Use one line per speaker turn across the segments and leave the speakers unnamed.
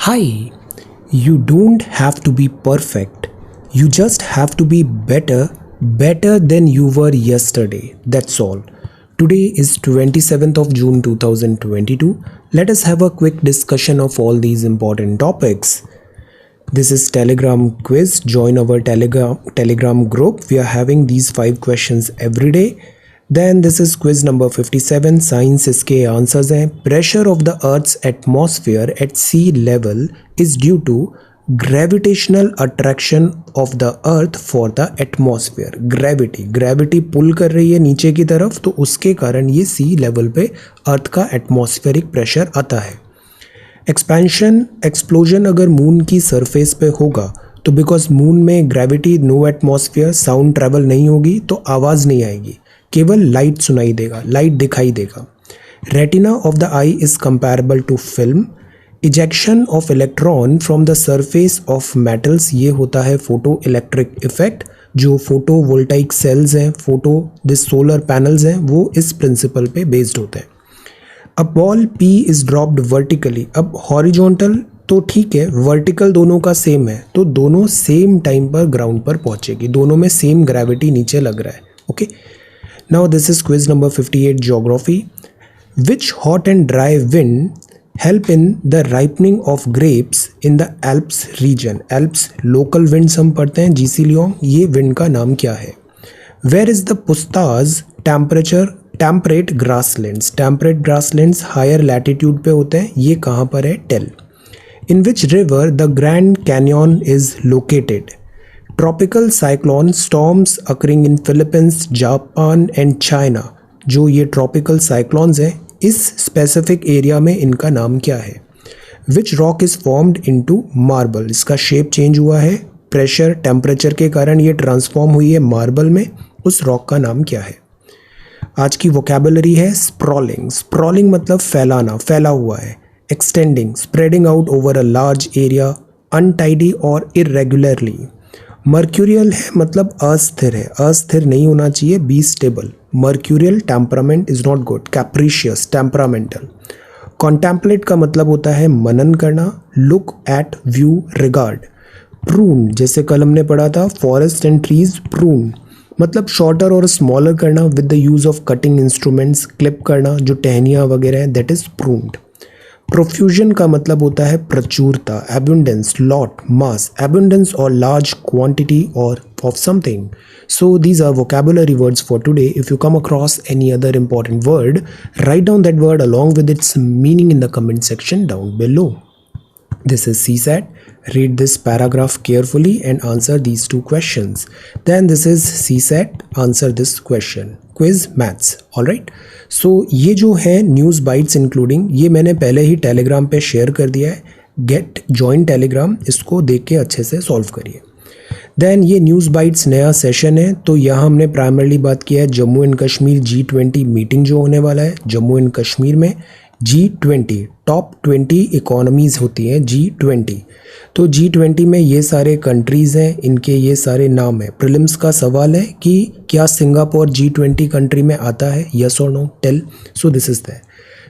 Hi, you don't have to be perfect. You just have to be better than you were yesterday. That's all. Today is 27th of June 2022. Let us have a quick discussion of all these important topics. This is Telegram quiz. Join our Telegram group. We are having these 5 questions every day. Then this is quiz number 57. Science इसके answers हैं. Pressure of the Earth's atmosphere at sea level is due to gravitational attraction of the Earth for the atmosphere. Gravity पुल कर रही है नीचे की तरफ, तो उसके कारण ये सी लेवल पे अर्थ का एटमॉस्फेरिक प्रेशर आता है. एक्सप्लोजन अगर मून की सरफेस पे होगा तो बिकॉज मून में gravity, no atmosphere, sound travel नहीं होगी तो आवाज़ नहीं आएगी, केवल लाइट सुनाई देगा, लाइट दिखाई देगा. Retina of the eye is comparable to film. Ejection of electron from the surface of metals, ये होता है फोटो इलेक्ट्रिक इफेक्ट. जो फोटो वोल्टाइक सेल्स हैं, दिस सोलर पैनल्स हैं, वो इस प्रिंसिपल पे बेस्ड होते हैं. A ball P is dropped vertically. अब हॉरिजॉन्टल तो ठीक है, वर्टिकल दोनों का सेम है, तो दोनों सेम टाइम पर ग्राउंड पर पहुंचेगी, दोनों में सेम ग्रेविटी नीचे लग रहा है. Okay, now this is quiz number 58 geography. Which hot and dry wind help in the ripening of grapes in the Alps region. Alps local winds हम पढ़ते हैं, जीसी लियोंग, ये विंड का नाम क्या है. Where is the Puszta temperate grasslands. Temperate grasslands higher latitude पे होते हैं, ये कहाँ पर है, tell. In which river the Grand Canyon is located. Tropical cyclone storms occurring in Philippines, Japan and China. जो ये ट्रॉपिकल साइक्लोन्स हैं, इस स्पेसिफिक एरिया में इनका नाम क्या है. Which rock is formed into marble. इसका शेप चेंज हुआ है, प्रेशर टेम्परेचर के कारण ये ट्रांसफॉर्म हुई है मार्बल में. उस रॉक का नाम क्या है. आज की वोकैबुलरी है स्प्रॉलिंग. स्प्रॉलिंग मतलब फैलाना, फैला हुआ है. Extending, spreading out over a large area. Untidy और इरेगुलरली. मर्क्यूरियल है मतलब अस्थिर है, अस्थिर नहीं होना चाहिए, be stable. Mercurial temperament is not good. Capricious, temperamental. Contemplate का मतलब होता है मनन करना. Look at, view, regard. Prune, जैसे कल हमने पढ़ा था फॉरेस्ट एंड ट्रीज, प्रून मतलब शॉर्टर और स्मॉलर करना with the use of cutting instruments. Clip करना, जो टहनियाँ वगैरह हैं, दैट इज प्रून्ड. प्रोफ्यूजन का मतलब होता है प्रचुरता. एबुंडेंस, लॉट, मास. एबुंडेंस और लार्ज क्वांटिटी और of something. So these are vocabulary words for today. If you come across any other important word, write down that word along with its meaning in the comment section down below. This is CSAT. Read this paragraph carefully and answer these 2 questions. Then this is CSAT. Answer this question. Quiz Maths. Alright. So ये जो है news bytes including, ये मैंने पहले ही Telegram पे share कर दिया है. गेट जॉइन टेलीग्राम, इसको देख के अच्छे से सॉल्व करिए. देन ये न्यूज़ बाइट्स नया सेशन है, तो यहाँ हमने प्राइमरली बात किया है Jammu and Kashmir G20 meeting जो होने वाला है जम्मू एंड कश्मीर में. G20 टॉप 20 इकोनॉमीज़ होती हैं G20. तो G20 में ये सारे कंट्रीज़ हैं, इनके ये सारे नाम हैं. प्रीलिम्स का सवाल है कि क्या सिंगापुर G20 कंट्री में आता है, यस और no, tell. So this is that.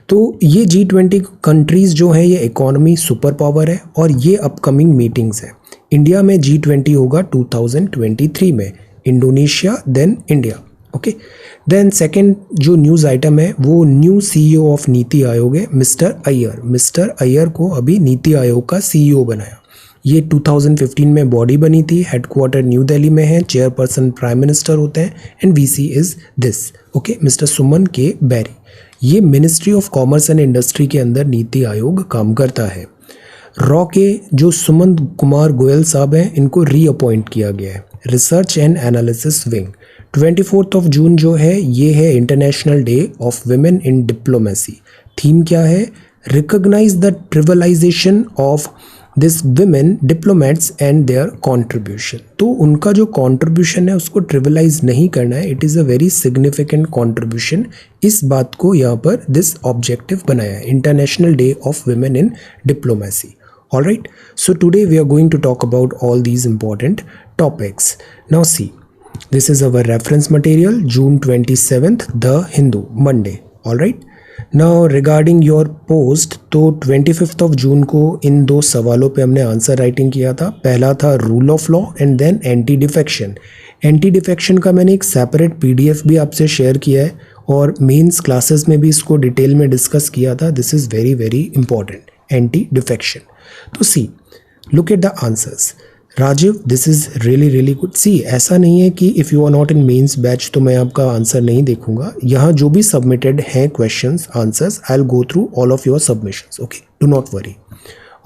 तो ये G20 कंट्रीज़ जो हैं, ये इकोनॉमी सुपर पावर है और ये अपकमिंग मीटिंग्स हैं. इंडिया में G20 होगा 2023 में, Indonesia then India. Okay, then second जो न्यूज़ आइटम है वो new CEO of NITI Aayog है, मिस्टर अय्यर. मिस्टर अय्यर को अभी नीति आयोग का CEO बनाया. ये 2015 में बॉडी बनी थी, हेडक्वार्टर न्यू दिल्ली में है, चेयरपर्सन प्राइम मिनिस्टर होते हैं and VC is this. Okay, mister Suman K Bery. ये ministry of commerce and industry के अंदर नीति आयोग काम करता है. रॉ के जो सुमंत कुमार गोयल साहब हैं, इनको रीअपॉइंट किया गया है. Research and analysis wing. 24 June जो है, ये है international day of women in diplomacy. Theme क्या है, recognise the trivialisation of this women diplomats and their contribution. तो उनका जो कॉन्ट्रीब्यूशन है उसको ट्रिवलाइज नहीं करना है, it is a very significant contribution. इस बात को यहाँ पर दिस ऑब्जेक्टिव बनाया है, international day of women in diplomacy. Alright, so today we are going to talk about all these important topics. Now see, this is our reference material, June 27th, The Hindu, Monday. Alright, now regarding your post, तो 25 of June को इन 2 सवालों पे हमने answer writing किया था। पहला था rule of law and then anti defection. Anti defection का मैंने एक सेपरेट पीडीएफ भी आपसे शेयर किया है और मेंस क्लासेस में भी इसको डिटेल में डिस्कस किया था। This is very very important, anti defection. तो see, look at the answers. Rajiv, this is really really good. See, ऐसा नहीं है कि if you are not in mains batch तो मैं आपका आंसर नहीं देखूंगा। यहाँ जो भी सबमिटेड हैं questions, answers, I will go through all of your submissions. Okay, do not worry.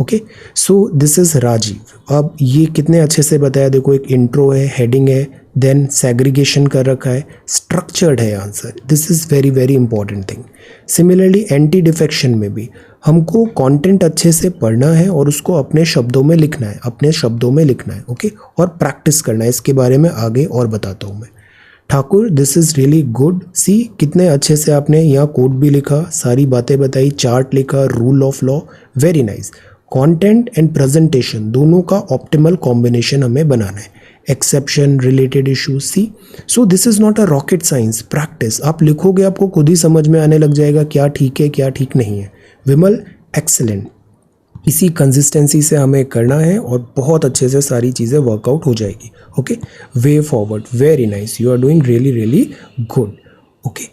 Okay, so this is Rajiv. अब ये कितने अच्छे से बताया, देखो एक इंट्रो है, हेडिंग है, देन सेग्रीगेशन कर रखा है, स्ट्रक्चर्ड है answer. This is very very important thing. Similarly anti defection में भी हमको कंटेंट अच्छे से पढ़ना है और उसको अपने शब्दों में लिखना है, अपने शब्दों में लिखना है। ओके, और प्रैक्टिस करना है। इसके बारे में आगे और बताता हूँ मैं। Thakur, this is really good. See, कितने अच्छे से आपने यहाँ कोड भी लिखा, सारी बातें बताई, चार्ट लिखा, rule of law, very nice. Content and presentation दोनों का ऑप्टिमल कॉम्बिनेशन हमें बनाना है। Exception, related issues, see, so this is not a rocket science. Practice, आप लिखोगे आपको खुद ही समझ में आने लग जाएगा क्या ठीक है क्या ठीक नहीं है। विमल, एक्सेलेंट। इसी कंसिस्टेंसी से हमें करना है और बहुत अच्छे से सारी चीज़ें वर्कआउट हो जाएगी। Okay, way forward, very nice, you are doing really really good. Okay,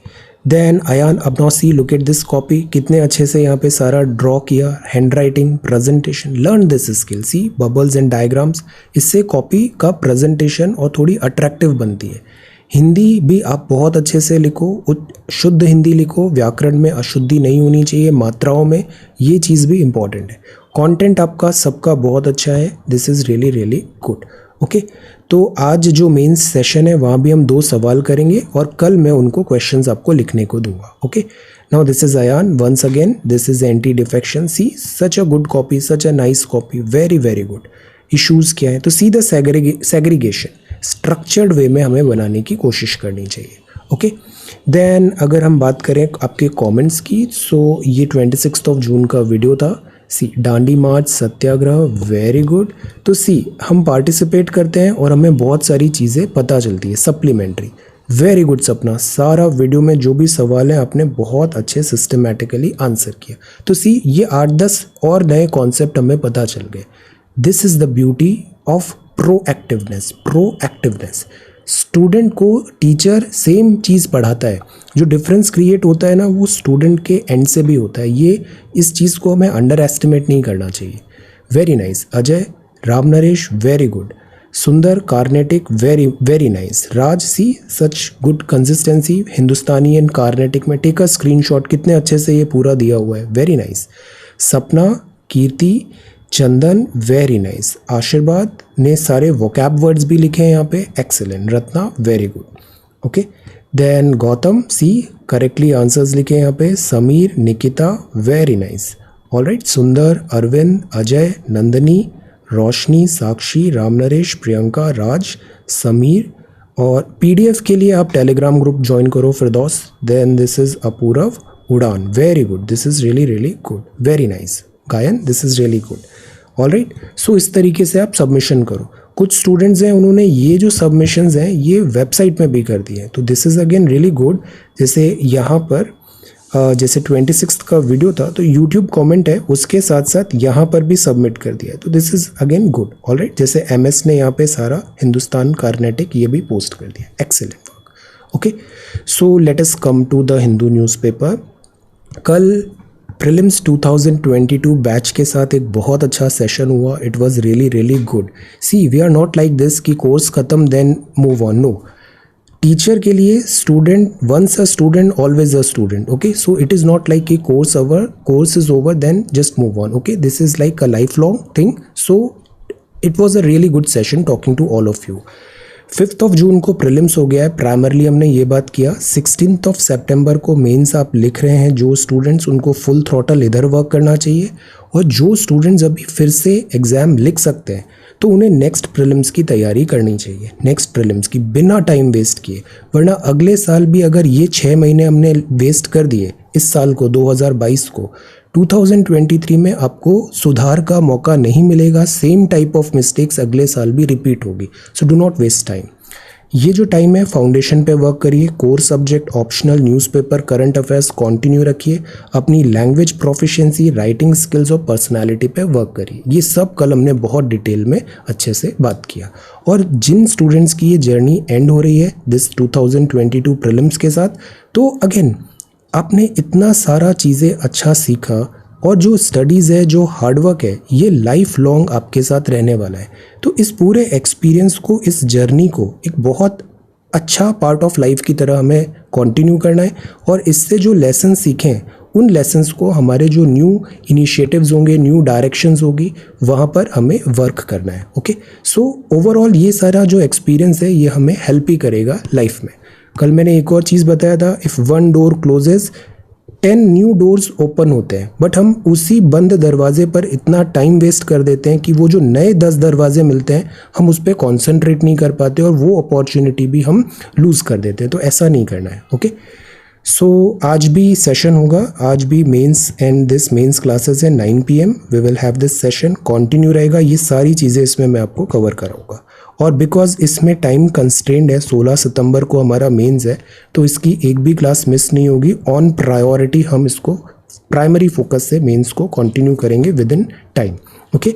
then Ayan, अब now see, look at this copy. कितने अच्छे से यहाँ पे सारा ड्रॉ किया, handwriting, presentation, learn this skill. See, bubbles and diagrams, इससे कॉपी का प्रेजेंटेशन और थोड़ी अट्रैक्टिव बनती है। हिंदी भी आप बहुत अच्छे से लिखो, शुद्ध हिंदी लिखो, व्याकरण में अशुद्धि नहीं होनी चाहिए, मात्राओं में, ये चीज़ भी इम्पॉर्टेंट है। कंटेंट आपका सबका बहुत अच्छा है, this is really really good. Okay, तो आज जो मेन सेशन है वहाँ भी हम 2 सवाल करेंगे और कल मैं उनको क्वेश्चंस आपको लिखने को दूंगा। Okay, now this is Ayan once again, this is anti defection. See, such a good copy, such a nice copy, very very good. Issues क्या है, तो see the segregation structured way में हमें बनाने की कोशिश करनी चाहिए। ओके, देन अगर हम बात करें आपके कमेंट्स की, सो ये 26 ऑफ जून का वीडियो था। सी, दांडी मार्च, सत्याग्रह, वेरी गुड। तो सी, हम पार्टिसिपेट करते हैं और हमें बहुत सारी चीज़ें पता चलती है सप्लीमेंट्री। वेरी गुड सपना, सारा वीडियो में जो भी सवाल है आपने बहुत अच्छे सिस्टमेटिकली आंसर किया। तो सी, ये 8-10 और नए कॉन्सेप्ट हमें पता चल गए। This is the beauty of proactiveness. Proactiveness, student को टीचर सेम चीज़ पढ़ाता है, जो डिफरेंस क्रिएट होता है ना वो स्टूडेंट के एंड से भी होता है। ये इस चीज़ को हमें अंडर एस्टिमेट नहीं करना चाहिए। Very nice Ajay, Ram Naresh, very good. Sundar, Carnatic, very very nice. Raj, see, such good consistency Hindustani and Carnatic में। टेक अ स्क्रीनशॉट, कितने अच्छे से ये पूरा दिया हुआ है, वेरी नाइस। सपना, कीर्ति, चंदन, वेरी नाइस। आशीर्वाद ने सारे वोकैब वर्ड्स भी लिखे हैं यहाँ पे, excellent. Ratna, very good. Okay, then Gautam, see, correctly answers लिखे हैं यहाँ पे। Sameer, Nikita, very nice. Alright, Sundar, Arvind, Ajay, Nandini, रोशनी, साक्षी, राम नरेश, प्रियंका, राज, समीर। और पीडीएफ के लिए आप टेलीग्राम ग्रुप ज्वाइन करो Firdaus. Then this is Apurv, Udaan, very good, this is really really good, very nice. Gayan, this is really good. Alright, so इस तरीके से आप सबमिशन करो। कुछ स्टूडेंट्स हैं उन्होंने ये जो सबमिशंस हैं ये वेबसाइट में भी कर दिए हैं, तो this is again really good. जैसे यहाँ पर जैसे 26 का वीडियो था तो यूट्यूब कमेंट है, उसके साथ साथ यहाँ पर भी सबमिट कर दिया है, तो this is again good. Alright, जैसे एमएस ने यहाँ पे सारा हिंदुस्तान कार्नेटिक ये भी पोस्ट कर दिया, excellent work. Okay, so let us come to the Hindu newspaper. कल प्रीलिम्स 2022 बैच के साथ एक बहुत अच्छा सेशन हुआ। It was really really good. See, we are not like this कि कोर्स खत्म then move on, no. Teacher के लिए student, once a student always a student. Okay, so it is not like कि course is over then just move on. Okay, this is like a lifelong thing. So it was a really good session talking to all of you. 5 ऑफ June को prelims हो गया है, primarily हमने ये बात किया। 16 ऑफ सितंबर को मेंस आप लिख रहे हैं, जो स्टूडेंट्स उनको फुल थ्रॉटल इधर वर्क करना चाहिए, और जो स्टूडेंट्स अभी फिर से एग्ज़ाम लिख सकते हैं तो उन्हें नेक्स्ट प्रीलिम्स की तैयारी करनी चाहिए, नेक्स्ट प्रीलिम्स की, बिना टाइम वेस्ट किए। वरना अगले साल भी अगर ये 6 महीने हमने वेस्ट कर दिए इस साल को 2022 को, 2023 में आपको सुधार का मौका नहीं मिलेगा। सेम टाइप ऑफ मिस्टेक्स अगले साल भी रिपीट होगी। So do not waste time. ये जो टाइम है फाउंडेशन पे वर्क करिए, core subject, optional, newspaper, current affairs continue रखिए, अपनी लैंग्वेज प्रोफिशिएंसी, राइटिंग स्किल्स और पर्सनालिटी पे वर्क करिए। ये सब कल हमने बहुत डिटेल में अच्छे से बात किया। और जिन स्टूडेंट्स की ये जर्नी एंड हो रही है दिस 2022 प्रीलिम्स के साथ, तो अगेन आपने इतना सारा चीज़ें अच्छा सीखा और जो स्टडीज़ है, जो हार्डवर्क है, ये लाइफ लॉन्ग आपके साथ रहने वाला है। तो इस पूरे एक्सपीरियंस को, इस जर्नी को एक बहुत अच्छा पार्ट ऑफ लाइफ की तरह हमें कंटिन्यू करना है और इससे जो लेसन सीखें उन लेसन्स को हमारे जो न्यू इनिशिएटिव्स होंगे, न्यू डायरेक्शंस होगी, वहाँ पर हमें वर्क करना है। ओके, सो ओवरऑल ये सारा जो एक्सपीरियंस है ये हमें हेल्प ही करेगा लाइफ में। कल मैंने एक और चीज़ बताया था, if one door closes 10 new doors open होते हैं, बट हम उसी बंद दरवाजे पर इतना टाइम वेस्ट कर देते हैं कि वो जो नए 10 दरवाजे मिलते हैं हम उस पर कॉन्सेंट्रेट नहीं कर पाते और वो अपॉर्चुनिटी भी हम लूज़ कर देते हैं। तो ऐसा नहीं करना है। ओके, सो आज भी सेशन होगा, आज भी mains and this mains classes है 9 PM। We will have this session, continue रहेगा। ये सारी चीज़ें इसमें मैं आपको कवर कराऊंगा और बिकॉज इसमें टाइम कंस्ट्रेंड है, 16 सितंबर को हमारा मेंस है, तो इसकी एक भी क्लास मिस नहीं होगी। ऑन प्रायोरिटी हम इसको प्राइमरी फोकस से मेंस को कंटिन्यू करेंगे with in time. Okay,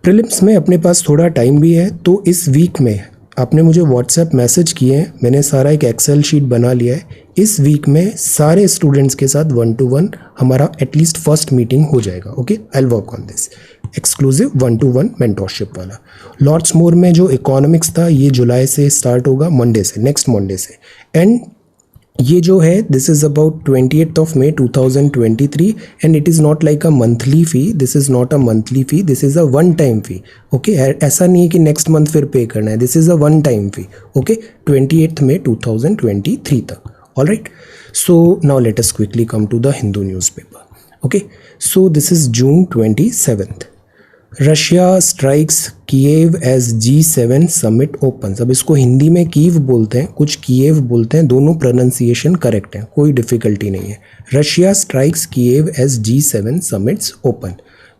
prelims में अपने पास थोड़ा टाइम भी है, तो इस वीक में आपने मुझे व्हाट्सएप मैसेज किए हैं, मैंने सारा एक एक्सेल शीट बना लिया है। इस वीक में सारे स्टूडेंट्स के साथ 1-to-1 हमारा एटलीस्ट फर्स्ट मीटिंग हो जाएगा। Okay, I will work on this exclusive 1-to-1 mentorship वाला। लॉर्ड्स मोर में जो इकोनॉमिक्स था ये जुलाई से स्टार्ट होगा, मंडे से, नेक्स्ट मंडे से। एंड ये जो है this is about 28th of May 2023 and it is not like a monthly fee, this is not a monthly fee, this is a one time fee. Okay, ऐसा नहीं है कि next month फिर pay करना है, this is a one time fee. Okay, 28th May 2023 तक। All right, so now let us quickly come to the Hindu newspaper. Okay, so this is June 27th। Russia strikes Kyiv as G7 summit opens. अब इसको हिंदी में Kyiv बोलते हैं, कुछ Kyiv बोलते हैं, दोनों प्रोनाउंसिएशन करेक्ट है, कोई डिफ़िकल्टी नहीं है। Russia strikes Kyiv as G7 summits open.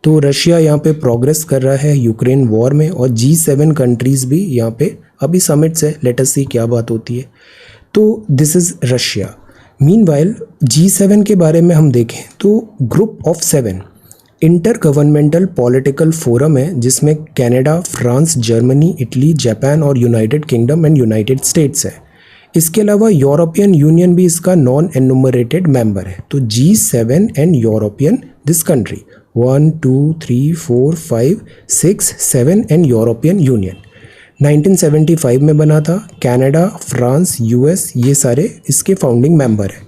तो रशिया यहाँ पे प्रोग्रेस कर रहा है यूक्रेन वॉर में और G7 कंट्रीज़ भी यहाँ पे अभी समिट्स है। लेट अस सी क्या बात होती है। तो this is Russia. Meanwhile G7 के बारे में हम देखें तो group of 7 inter governmental political forum है जिसमें Canada, France, Germany, Italy, Japan और United Kingdom and United States है। इसके अलावा यूरोपियन यूनियन भी इसका नॉन एनुमरेटेड मेंबर है। तो G7 and European this country 1 2 3 4 5 6 7 and European union 1975 में बना था। कनाडा, फ्रांस, US ये सारे इसके फाउंडिंग मेंबर हैं।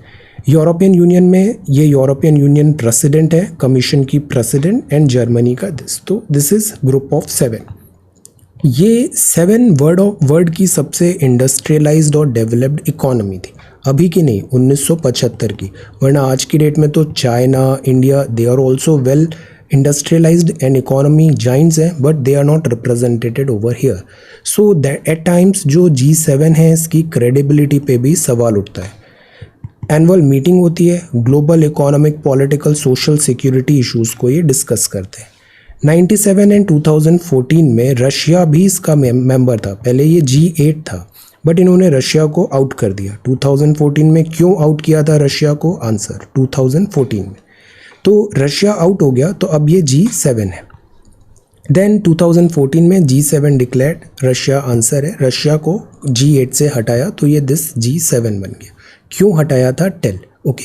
यूरोपियन यूनियन में ये यूरोपियन यूनियन प्रेसिडेंट है, कमीशन की प्रेसिडेंट एंड जर्मनी का दिस। तो दिस इज ग्रुप ऑफ 7। ये 7 वर्ल्ड की सबसे इंडस्ट्रियलाइज्ड और डेवलप्ड इकोनॉमी थी, अभी की नहीं, 1975 की। वरना आज की डेट में तो China, India, they are also well industrialised and economy giants हैं, but they are not represented over here. So that at times जो G7 है इसकी क्रेडिबिलिटी पे भी सवाल उठता है। एनुअल मीटिंग होती है, global economic, political, social, security issues को ये डिस्कस करते हैं। 97 एंड 2014 में रशिया भी इसका मेंबर था। पहले ये G8 था बट इन्होंने रशिया को आउट कर दिया 2014 में। क्यों आउट किया था रशिया को? आंसर 2014 में। तो रशिया आउट हो गया तो अब ये G7 है। देन 2014 में G7 डिक्लेयर्ड, रशिया आंसर है। रशिया को G8 से हटाया तो ये दिस G7 बन गया। क्यों हटाया था? Tell. Okay,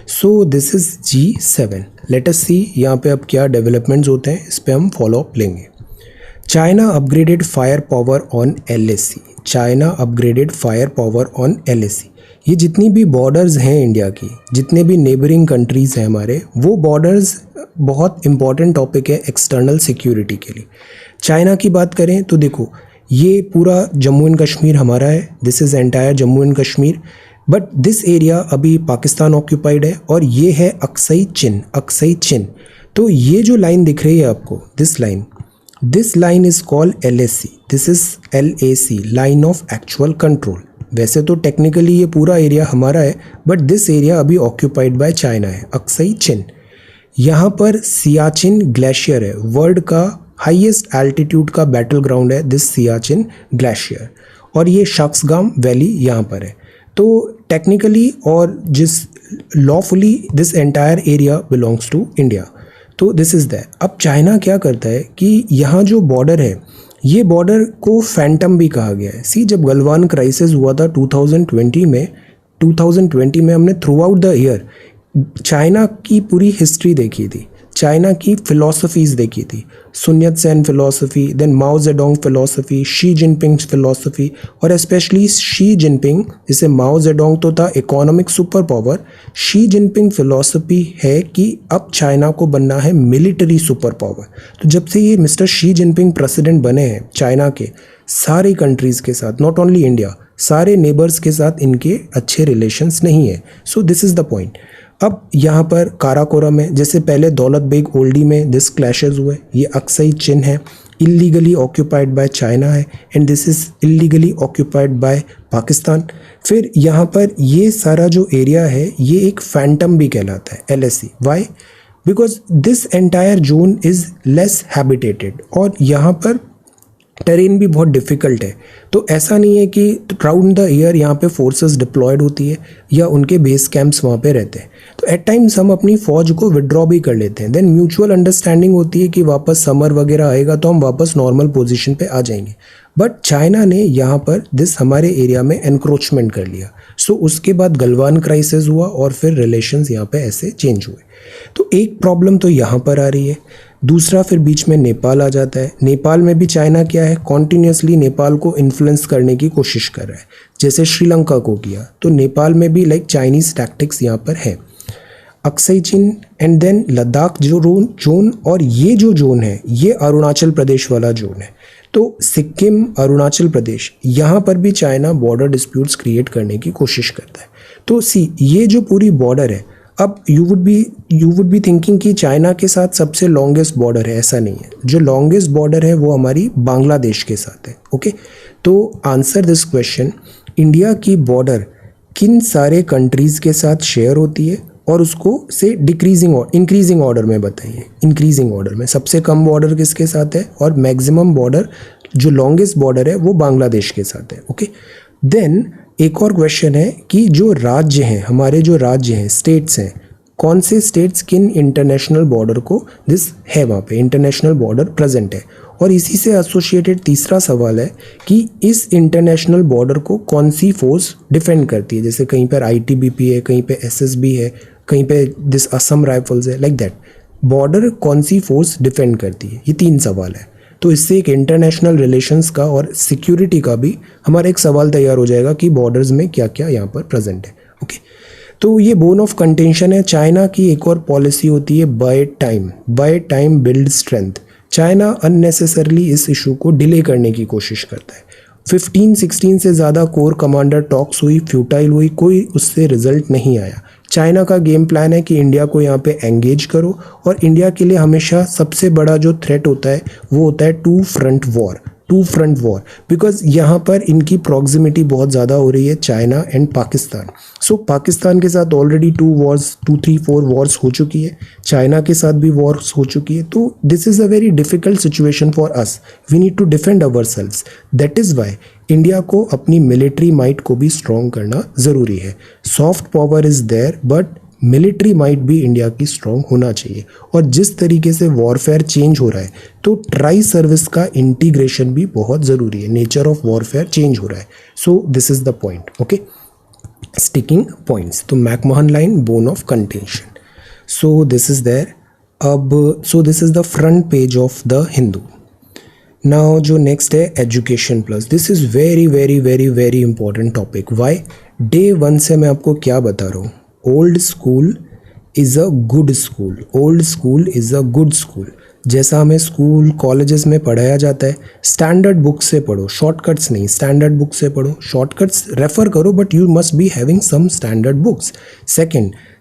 so this is G7। Let us see यहाँ पे अब क्या डेवलपमेंट्स होते हैं, इस पे हम फॉलो अप लेंगे। China upgraded fire power on LAC। China upgraded fire power on LAC। ये जितनी भी बॉर्डर्स हैं इंडिया की, जितने भी नेबरिंग कंट्रीज़ हैं हमारे, वो बॉर्डर्स बहुत इंपॉर्टेंट टॉपिक है एक्सटर्नल सिक्योरिटी के लिए। चाइना की बात करें तो देखो, ये पूरा जम्मू एंड कश्मीर हमारा है, this is entire Jammu and Kashmir, but this area अभी पाकिस्तान ऑक्यूपाइड है और ये है अक्सई चिन। अक्सई चिन, तो ये जो लाइन दिख रही है आपको, this line is called LAC, this is LAC, line of actual control. वैसे तो टेक्निकली ये पूरा एरिया हमारा है, बट दिस एरिया अभी ऑक्यूपाइड बाय चाइना है, अक्सई चिन। यहाँ पर सियाचिन ग्लेशियर है, वर्ल्ड का हाईएस्ट एल्टीट्यूड का बैटल ग्राउंड है दिस सियाचिन ग्लेशियर। और ये शख्सगाम वैली यहाँ पर है। तो टेक्निकली और जिस lawfully this entire area belongs to India. तो दिस इज़ दैट। अब चाइना क्या करता है कि यहाँ जो बॉर्डर है, ये बॉर्डर को फैंटम भी कहा गया है। सी, जब गलवान क्राइसिस हुआ था 2020 में हमने through out the year China की पूरी हिस्ट्री देखी थी, चाइना की फ़िलासफ़ीज़ देखी थी, Sun Yat Sen philosophy, then Mao Zedong philosophy, Xi Jinping philosophy, और स्पेशली शी जिनपिंग, जैसे माओ जेडोंग तो था economic superpower, Xi Jinping philosophy है कि अब चाइना को बनना है मिलिट्री सुपर पावर। तो जब से ये मिस्टर शी जिनपिंग प्रेसिडेंट बने हैं चाइना के, सारी कंट्रीज़ के साथ, नॉट ओनली इंडिया, सारे नेबर्स के साथ इनके अच्छे रिलेशंस नहीं है। So this is the point. अब यहाँ पर काराकोरम में, जैसे पहले दौलत बेग ओल्डी में दिस क्लैशेस हुए, ये अक्सई चिन है, इलीगली ऑक्यूपाइड बाय चाइना है, and this is illegally occupied by Pakistan. फिर यहाँ पर ये सारा जो एरिया है ये एक फैंटम भी कहलाता है, LSC। Why? Because this entire zone is less habitated, और यहाँ पर टेरेन भी बहुत डिफ़िकल्ट है। तो ऐसा नहीं है कि थ्राउट द ईयर यहाँ पे फोर्सेस डिप्लॉयड होती है या उनके बेस कैंप्स वहाँ पे रहते हैं। तो एट टाइम्स हम अपनी फ़ौज को विड्रॉ भी कर लेते हैं, देन म्यूचुअल अंडरस्टैंडिंग होती है कि वापस समर वगैरह आएगा तो हम वापस नॉर्मल पोजीशन पे आ जाएंगे। बट चाइना ने यहाँ पर दिस हमारे एरिया में एनक्रोचमेंट कर लिया। सो उसके बाद गलवान क्राइसिस हुआ और फिर रिलेशंस यहाँ पे ऐसे चेंज हुए। तो एक प्रॉब्लम तो यहाँ पर आ रही है। दूसरा, फिर बीच में नेपाल आ जाता है। नेपाल में भी चाइना क्या है, कॉन्टीन्यूसली नेपाल को इन्फ्लुएंस करने की कोशिश कर रहा है, जैसे श्रीलंका को किया। तो नेपाल में भी लाइक चाइनीज़ टैक्टिक्स यहाँ पर है। अक्सई चिन एंड देन लद्दाख जो जोन, और ये जो जोन है ये अरुणाचल प्रदेश वाला जोन है। तो सिक्किम, अरुणाचल प्रदेश, यहाँ पर भी चाइना बॉर्डर डिस्प्यूट्स क्रिएट करने की कोशिश करता है। तो सी, ये जो पूरी बॉर्डर है, अब यू वुड बी थिंकिंग कि चाइना के साथ सबसे लॉन्गेस्ट बॉर्डर है, ऐसा नहीं है। जो लॉन्गेस्ट बॉर्डर है वो हमारी बांग्लादेश के साथ है। ओके, तो आंसर दिस क्वेश्चन, इंडिया की बॉर्डर किन सारे कंट्रीज़ के साथ शेयर होती है, और उसको से इंक्रीजिंग ऑर्डर में बताइए। इंक्रीजिंग ऑर्डर में सबसे कम बॉर्डर किसके साथ है, और मैक्सिमम बॉर्डर जो लॉन्गेस्ट बॉर्डर है वो बांग्लादेश के साथ है। ओके, देन एक और क्वेश्चन है कि जो राज्य हैं, हमारे जो राज्य हैं, स्टेट्स हैं, कौन से स्टेट्स किन इंटरनेशनल बॉर्डर को दिस है, वहाँ पे इंटरनेशनल बॉर्डर प्रेजेंट है। और इसी से एसोसिएटेड तीसरा सवाल है कि इस इंटरनेशनल बॉर्डर को कौन सी फोर्स डिफेंड करती है। जैसे कहीं पर ITBP है, कहीं पे SSB है, कहीं पे दिस असम राइफल्स है, लाइक दैट। बॉर्डर कौन सी फोर्स डिफेंड करती है, ये 3 सवाल है। तो इससे एक इंटरनेशनल रिलेशंस का और सिक्योरिटी का भी हमारा एक सवाल तैयार हो जाएगा कि बॉर्डर्स में क्या क्या यहाँ पर प्रेजेंट है। ओके, तो ये बोन ऑफ कंटेंशन है। चाइना की एक और पॉलिसी होती है by time build strength. China unnecessarily इस इशू को डिले करने की कोशिश करता है। 15-16 से ज़्यादा कोर कमांडर टॉक्स हुई, फ्यूटाइल हुई, कोई उससे रिजल्ट नहीं आया। चाइना का गेम प्लान है कि इंडिया को यहाँ पे एंगेज करो, और इंडिया के लिए हमेशा सबसे बड़ा जो थ्रेट होता है वो होता है टू फ्रंट वॉर, बिकॉज यहाँ पर इनकी प्रॉक्सिमिटी बहुत ज़्यादा हो रही है, चाइना एंड पाकिस्तान। सो पाकिस्तान के साथ ऑलरेडी 2-3-4 वॉर्स हो चुकी है, चाइना के साथ भी वॉर्स हो चुकी है। तो this is a very difficult situation for us, we need to defend ourselves. That is why India को अपनी मिलिट्री माइट को भी स्ट्रॉन्ग करना ज़रूरी है। Soft power is there, but military might भी इंडिया की स्ट्रॉन्ग होना चाहिए। और जिस तरीके से वॉरफेयर चेंज हो रहा है, तो ट्राई सर्विस का इंटीग्रेशन भी बहुत ज़रूरी है। नेचर ऑफ वॉरफेयर चेंज हो रहा है। So this is the point. Okay, sticking points, तो McMahon line, bone of contention. So this is there. अब so this is the front page of the Hindu. Now जो नेक्स्ट है education plus, this is very very very very important topic. Why? Day 1 से मैं आपको क्या बता रहा हूँ, old school is a good school, old school is a good school. जैसा हमें स्कूल कॉलेजेस में पढ़ाया जाता है, स्टैंडर्ड बुक से पढ़ो, शॉर्टकट्स नहीं, स्टैंडर्ड बुक से पढ़ो। शॉर्टकट्स रेफ़र करो, but you must be having some standard books.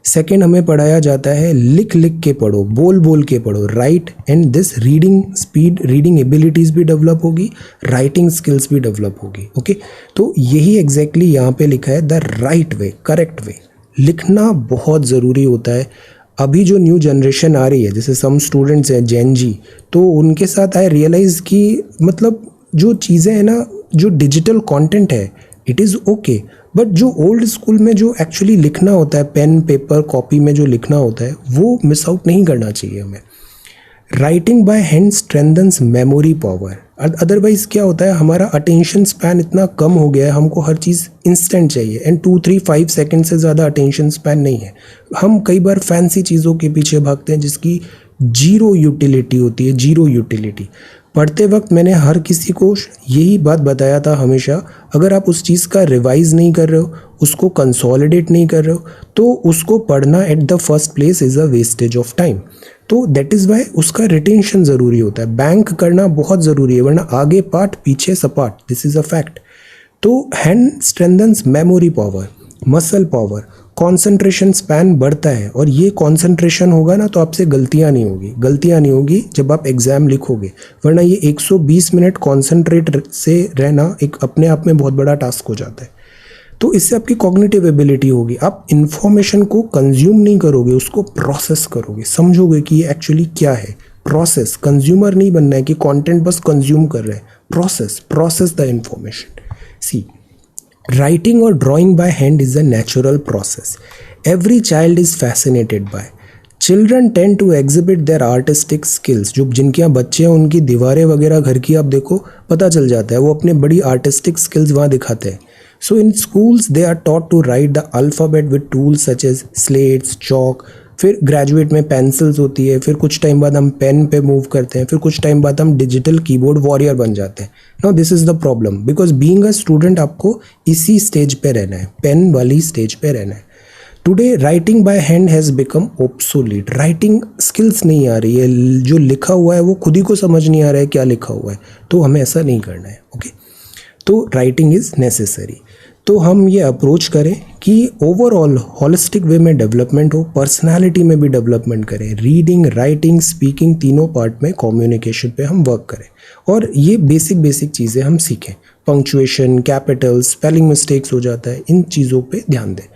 Second हमें पढ़ाया जाता है लिख के पढ़ो, बोल के पढ़ो, right, and this reading speed, reading abilities भी डेवलप होगी, राइटिंग स्किल्स भी डेवलप होगी। ओके, तो यही एग्जैक्टली यहाँ पे लिखा है, the right way, correct way. लिखना बहुत ज़रूरी होता है। अभी जो न्यू जनरेशन आ रही है, जैसे सम स्टूडेंट्स हैं जेन जी, तो उनके साथ आई रियलाइज़ कि मतलब जो चीज़ें हैं ना, जो डिजिटल कंटेंट है इट इज़ ओके, बट जो ओल्ड स्कूल में जो एक्चुअली लिखना होता है, पेन पेपर कॉपी में जो लिखना होता है वो मिस आउट नहीं करना चाहिए हमें। Writing by hand strengthens memory power. Otherwise क्या होता है, हमारा अटेंशन स्पैन इतना कम हो गया है, हमको हर चीज़ इंस्टेंट चाहिए एंड 2-3-5 सेकंड से ज़्यादा अटेंशन स्पैन नहीं है। हम कई बार फैंसी चीज़ों के पीछे भागते हैं जिसकी जीरो यूटिलिटी होती है, जीरो यूटिलिटी। पढ़ते वक्त मैंने हर किसी को यही बात बताया था हमेशा, अगर आप उस चीज़ का रिवाइज नहीं कर रहे हो, उसको कंसोलिडेट नहीं कर रहे हो, तो उसको पढ़ना at the first place is a wastage of time. तो दैट इज़ वाई उसका रिटेंशन ज़रूरी होता है, बैंक करना बहुत ज़रूरी है, वरना आगे पाठ पीछे सपाट, दिस इज़ अ फैक्ट। तो hand strengthens memory power, muscle power, concentration span बढ़ता है, और ये कंसंट्रेशन होगा ना तो आपसे गलतियाँ नहीं होगी जब आप एग्ज़ाम लिखोगे, वरना ये 120 मिनट कंसंट्रेट से रहना एक अपने आप में बहुत बड़ा टास्क हो जाता है। तो इससे आपकी कॉग्निटिव एबिलिटी होगी, आप इन्फॉर्मेशन को कंज्यूम नहीं करोगे, उसको प्रोसेस करोगे, समझोगे कि ये एक्चुअली क्या है। प्रोसेस, कंज्यूमर नहीं बनना है कि कंटेंट बस कंज्यूम कर रहे हैं, process the information. See, writing or drawing by hand is a natural process. Every child is fascinated by. Children tend to exhibit their artistic skills. जो जिनके यहाँ बच्चे हैं उनकी दीवारें वगैरह घर की आप देखो, पता चल जाता है वो अपने बड़ी आर्टिस्टिक स्किल्स वहाँ दिखाते हैं। So in schools they are taught to write the alphabet with tools such as slates, chalk. फिर ग्रेजुएट में पेंसिल्स होती है, फिर कुछ टाइम बाद हम पेन पे मूव करते हैं, फिर कुछ टाइम बाद हम डिजिटल कीबोर्ड वॉरियर बन जाते हैं। Now this is the problem, because being a student आपको इसी स्टेज पे रहना है, पेन वाली स्टेज पे रहना है। Today writing by hand has become obsolete. Writing skills नहीं आ रही है, जो लिखा हुआ है वो खुद ही को समझ नहीं आ रहा है क्या लिखा हुआ है, तो हमें ऐसा नहीं करना है। ओके, तो राइटिंग इज़ नेसेसरी। तो हम ये अप्रोच करें कि ओवरऑल हॉलिस्टिक वे में डेवलपमेंट हो, पर्सनालिटी में भी डेवलपमेंट करें, रीडिंग, राइटिंग, स्पीकिंग तीनों पार्ट में कम्युनिकेशन पे हम वर्क करें, और ये बेसिक चीज़ें हम सीखें। पंक्चुएशन, कैपिटल, स्पेलिंग मिस्टेक्स हो जाता है, इन चीज़ों पे ध्यान दें।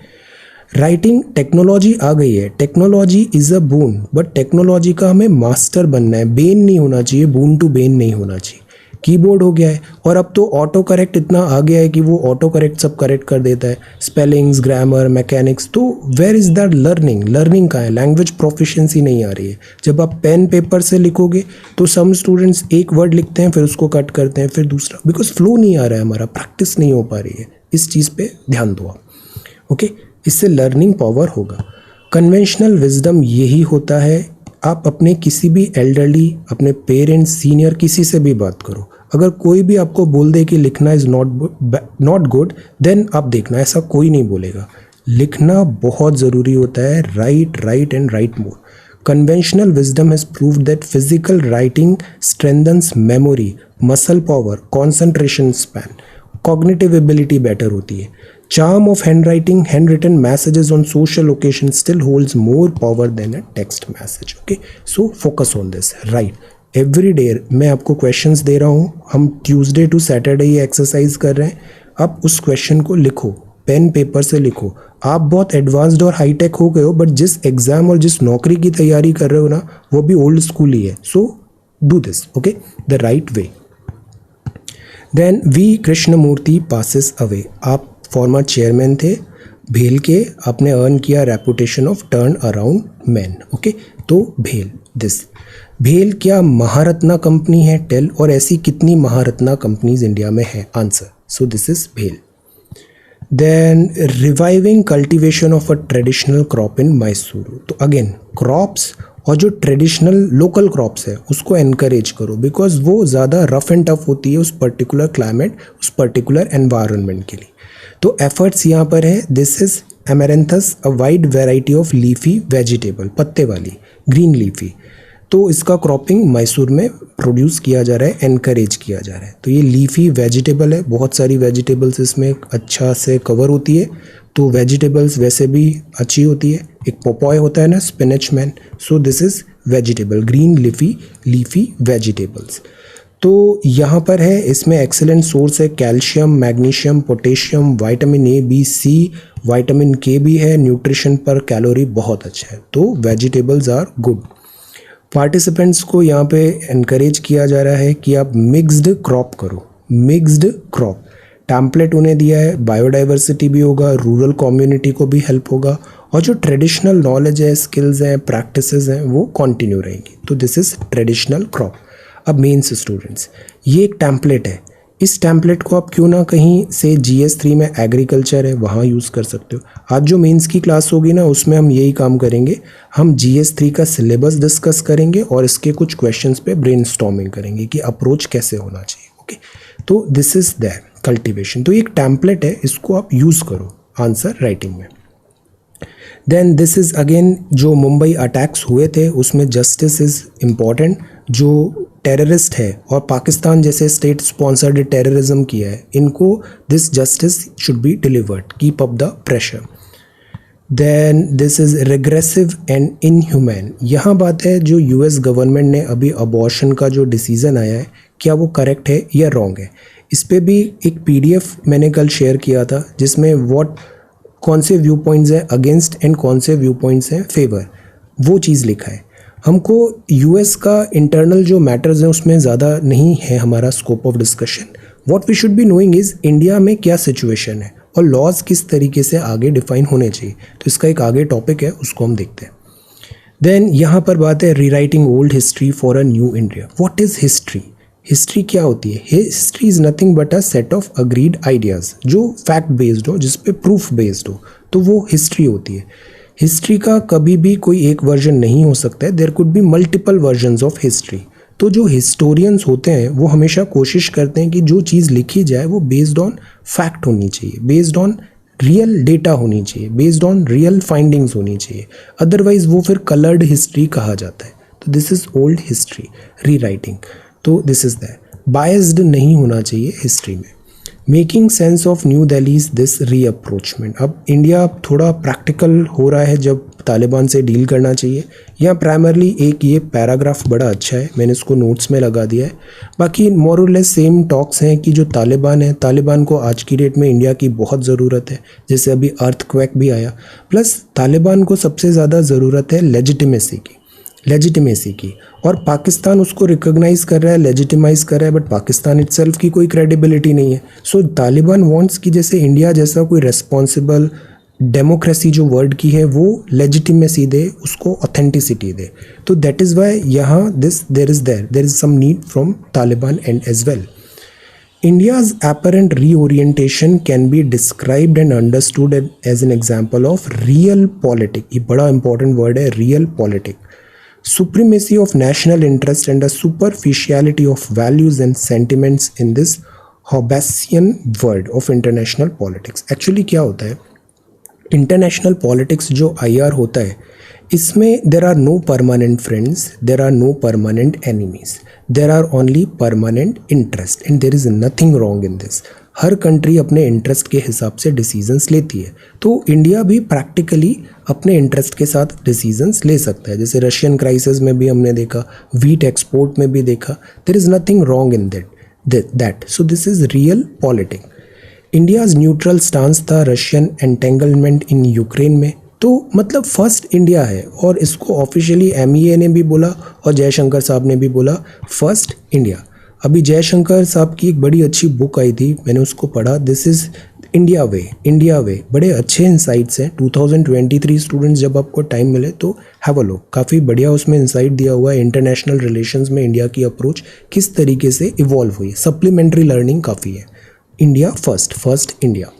राइटिंग, टेक्नोलॉजी आ गई है, technology is a boon, but technology का हमें मास्टर बनना है, बेन नहीं होना चाहिए, बून टू बेन नहीं होना चाहिए। कीबोर्ड हो गया है, और अब तो ऑटो करेक्ट इतना आ गया है कि वो ऑटो करेक्ट सब करेक्ट कर देता है, स्पेलिंग्स, ग्रामर, मैकेनिक्स। तो वेयर इज़ दैट लर्निंग कहाँ है? लैंग्वेज प्रोफिशिएंसी नहीं आ रही है। जब आप पेन पेपर से लिखोगे तो सम स्टूडेंट्स एक वर्ड लिखते हैं फिर उसको कट करते हैं, फिर दूसरा, बिकॉज फ्लो नहीं आ रहा है, हमारा प्रैक्टिस नहीं हो पा रही है। इस चीज़ पे ध्यान दो आप। ओके, इससे लर्निंग पावर होगा। कन्वेंशनल विजडम यही होता है, आप अपने किसी भी एल्डरली, अपने पेरेंट्स, सीनियर, किसी से भी बात करो, अगर कोई भी आपको बोल दे कि लिखना इज़ नॉट गुड, देन आप देखना ऐसा कोई नहीं बोलेगा। लिखना बहुत ज़रूरी होता है, right and right more. Conventional wisdom has proved that physical writing strengthens memory, muscle power, concentration span, cognitive ability better होती है। Charm of handwritten messages on social occasions still holds more power than a text message. Okay, so focus on this. Right, every day मैं आपको questions दे रहा हूँ, हम Tuesday to Saturday ये exercise कर रहे हैं। आप उस question को लिखो, पेन पेपर से लिखो। आप बहुत एडवांस्ड और हाईटेक हो गए हो, बट जिस एग्ज़ाम और जिस नौकरी की तैयारी कर रहे हो ना, वो भी ओल्ड स्कूल ही है। So do this, okay, the right way. Then V Krishnamurthy passes away. आप फॉर्मर चेयरमैन थे भेल के, आपने अर्न किया reputation of turnaround man. Okay, तो भेल क्या महारत्ना कंपनी है? टेल, और ऐसी कितनी महारत्ना कंपनीज इंडिया में है? आंसर। सो दिस इज भेल। Then reviving cultivation of a traditional crop in Mysuru. तो अगेन क्रॉप्स और जो ट्रेडिशनल लोकल क्रॉप्स है उसको एनकरेज करो, बिकॉज वो ज़्यादा रफ एंड टफ होती है उस पर्टिकुलर क्लाइमेट, उस पर्टिकुलर एनवायरनमेंट के लिए। तो एफर्ट्स यहाँ पर है, this is एमेरेंथस, a wide variety of leafy vegetable, पत्ते वाली, ग्रीन लीफी। तो इसका क्रॉपिंग मैसूर में प्रोड्यूस किया जा रहा है, एनकरेज किया जा रहा है। तो ये लीफी वेजिटेबल है, बहुत सारी वेजिटेबल्स इसमें अच्छा से कवर होती है। तो वेजिटेबल्स वैसे भी अच्छी होती है, एक पोपॉय होता है ना, spinach man. So this is vegetable, green leafy vegetables. तो यहाँ पर है, इसमें एक्सेलेंट सोर्स है calcium, magnesium, potassium, vitamin A, B, C, vitamin K भी है, न्यूट्रिशन पर कैलोरी बहुत अच्छा है। तो वेजिटेबल्स आर गुड। पार्टिसिपेंट्स को यहाँ पे एनकरेज किया जा रहा है कि आप मिक्स्ड क्रॉप करो, मिक्स्ड क्रॉप, टैम्पलेट उन्हें दिया है, बायोडाइवर्सिटी भी होगा, रूरल कम्युनिटी को भी हेल्प होगा, और जो ट्रेडिशनल नॉलेज है, स्किल्स हैं, प्रैक्टिसेस हैं, वो कंटिन्यू रहेंगी। तो दिस इज़ ट्रेडिशनल क्रॉप। अब मेंस स्टूडेंट्स, ये एक टैम्पलेट है, इस टैम्पलेट को आप क्यों ना कहीं से GS3 में एग्रीकल्चर है वहाँ यूज़ कर सकते हो। आज जो मेंस की क्लास होगी ना, उसमें हम यही काम करेंगे, हम GS3 का सिलेबस डिस्कस करेंगे और इसके कुछ क्वेश्चंस पे ब्रेनस्टॉर्मिंग करेंगे कि अप्रोच कैसे होना चाहिए। ओके, तो दिस इज़ दैट कल्टिवेशन। तो एक टैम्पलेट है, इसको आप यूज़ करो आंसर राइटिंग में। देन दिस इज़ अगेन, जो मुंबई अटैक्स हुए थे उसमें जस्टिस इज़ इम्पॉर्टेंट। जो टेररिस्ट है और पाकिस्तान जैसे स्टेट स्पॉन्सर्ड टेररिज्म किया है, इनको this justice should be delivered, keep up the pressure. Then this is regressive and inhuman. यहाँ बात है, जो US गवर्नमेंट ने अभी अबॉर्शन का जो डिसीज़न आया है, क्या वो करेक्ट है या रॉन्ग है। इस पर भी एक PDF मैंने कल शेयर किया था, जिसमें कौन से व्यू पॉइंट्स हैं अगेंस्ट एंड कौन से व्यू पॉइंट्स हैं फेवर, वो चीज़ लिखा है। हमको US का इंटरनल जो मैटर्स हैं उसमें ज़्यादा नहीं है हमारा scope of discussion. What we should be knowing is India में क्या सिचुएशन है और लॉज किस तरीके से आगे डिफाइन होने चाहिए। तो इसका एक आगे टॉपिक है, उसको हम देखते हैं। देन यहाँ पर बात है rewriting old history for a new India. What is history? History क्या होती है? History is nothing but a set of agreed ideas जो फैक्ट बेस्ड हो, जिस पे प्रूफ बेस्ड हो, तो वो हिस्ट्री होती है। हिस्ट्री का कभी भी कोई एक वर्जन नहीं हो सकता है, there could be multiple versions of history. तो जो हिस्टोरियंस होते हैं वो हमेशा कोशिश करते हैं कि जो चीज़ लिखी जाए वो बेस्ड ऑन फैक्ट होनी चाहिए, बेस्ड ऑन रियल डेटा होनी चाहिए, बेस्ड ऑन रियल फाइंडिंग्स होनी चाहिए, अदरवाइज वो फिर कलर्ड हिस्ट्री कहा जाता है। तो this is old history rewriting. तो दिस इज़ दैट, बायस्ड नहीं होना चाहिए हिस्ट्री में। Making sense of New Delhi's this rapprochement. अब इंडिया थोड़ा प्रैक्टिकल हो रहा है जब तालिबान से डील करना चाहिए। यहाँ प्राइमरली एक ये पैराग्राफ बड़ा अच्छा है, मैंने इसको नोट्स में लगा दिया है। बाकी मोर और लेस सेम टॉक्स हैं कि जो तालिबान है, तालिबान को आज की डेट में इंडिया की बहुत ज़रूरत है, जैसे अभी अर्थक्वेक भी आया। प्लस तालिबान को सबसे ज़्यादा ज़रूरत है लेजिटिमेसी की, और पाकिस्तान उसको रिकॉग्नाइज कर रहा है, लेजिटिमाइज कर रहा है, बट पाकिस्तान इटसेल्फ की कोई क्रेडिबिलिटी नहीं है। सो तालिबान वांट्स कि जैसे इंडिया जैसा कोई रेस्पॉन्सिबल डेमोक्रेसी जो वर्ड की है वो लेजिटिमेसी दे, उसको ऑथेंटिसिटी दे। तो दैट इज़ वाई यहाँ there is some need from Taliban and as well. India's apparent reorientation can be described and understood as an example of real politic. ये बड़ा important word है, real politic. Supremacy of national interest and a superficiality of values and sentiments in this Hobbesian world of international politics. Actually क्या होता है, international politics जो IR होता है, इसमें there are no permanent friends, there are no permanent enemies, there are only permanent interest and there is nothing wrong in this. हर country अपने interest के हिसाब से डिसीजंस लेती है, तो इंडिया भी प्रैक्टिकली अपने इंटरेस्ट के साथ डिसीजंस ले सकता है। जैसे रशियन क्राइसिस में भी हमने देखा, वीट एक्सपोर्ट में भी देखा, देर is nothing wrong in that. So this is real politics. India's neutral stance था रशियन एंटेंगलमेंट इन यूक्रेन में। तो मतलब फर्स्ट इंडिया है, और इसको ऑफिशियली MEA ने भी बोला और जयशंकर साहब ने भी बोला, फर्स्ट इंडिया। अभी जयशंकर साहब की एक बड़ी अच्छी बुक आई थी, मैंने उसको पढ़ा, दिस इज़ इंडिया वे। बड़े अच्छे इंसाइट्स हैं। 2023 स्टूडेंट्स जब आपको टाइम मिले तो हैव अ लुक, काफ़ी बढ़िया उसमें इंसाइट दिया हुआ है। इंटरनेशनल रिलेशंस में इंडिया की अप्रोच किस तरीके से इवॉल्व हुई, सप्लीमेंट्री लर्निंग काफ़ी है। India first India.